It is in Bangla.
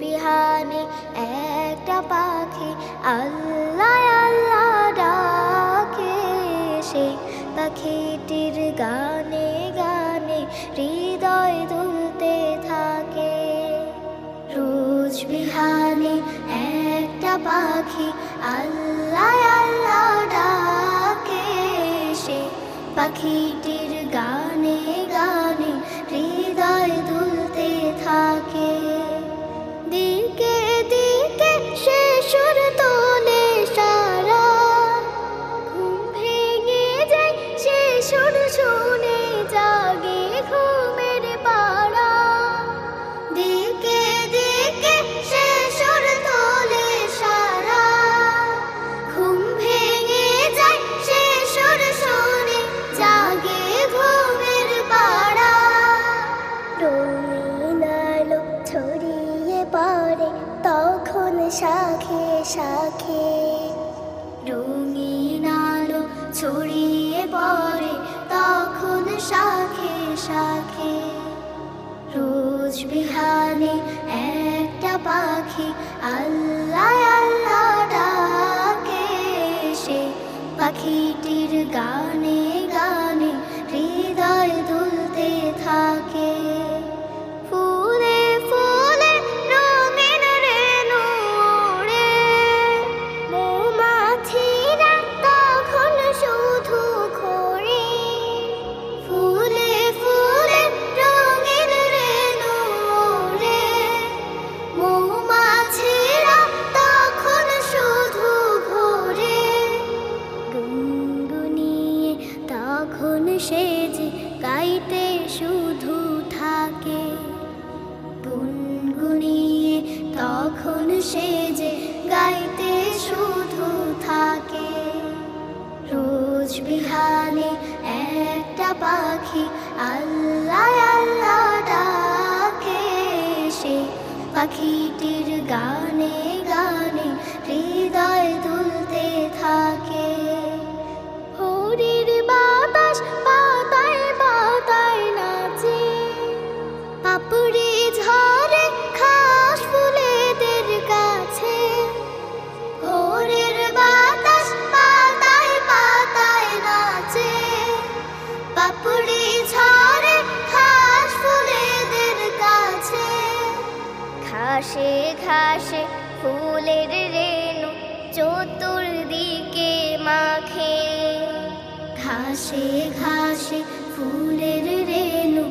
বিহানে একটা পাখি আল্লাহ আল্লাহ ডাকে, সেই পাখিটির গানে গানে হৃদয় দুলতে থাকে। রোজ বিহানে একটা পাখি আল্লাহ আল্লাহ ডাকে, সেই পাখিটির গানে গানে হৃদয় দুলতে থাকে। দিকে দিকে সে সুর তোলে সারা, ঘুম ভেঙে যায় সে সুর শুনে জাগে ঘুমের পাড়া। দিকে দিকে সে সুর তোলে সারা, ঘুম ভেঙে যায় সে সুর শুনে জাগে ঘুমের পাড়া। রঙিন আলো ছড়িয়ে পড়ে তখন শাখে শাখে, রঙিন আলো ছড়িয়ে পড়ে তখন শাখে শাখে। রোজ বিহানে একটা পাখি আল্লাহ আল্লাহ ডাকে, সে পাখিটির গানে গানে হৃদয় দুলতে থাকে। ফুলে ফুলে রঙিন রেণু ওড়ে, মৌমাছিরা তখন শুধু ঘোরে। ফুলে ফুলে রঙিন রেণু ওড়ে, মৌমাছিরা তখন শুধু ঘোরে। গুনগুনিয়ে তখন সে যে গাইতে শুধু থাকে, গুনগুনিয়ে তখন সে যে গাইতে শুধু থাকে। রোজ বিহানে একটা পাখি আল্লাহ আল্লাহ ডাকে, সে পাখিটির গানে গানে হৃদয় দুলতে থাকে। ভোরের বাতাস পাতায় পাতায় নাচে, পাপড়ি ঝরে ঘাস ফুলেদের কাছে। ভোরের বাতাস পাতায় পাতায় নাচে, পাপড়ি ঝরে ঘাস ফুলেদের কাছে। ঘাসে ঘাসে ফুলের রেণু চতুর্দিকে মাখে, ঘাসে ঘাসে ফুলের রেণু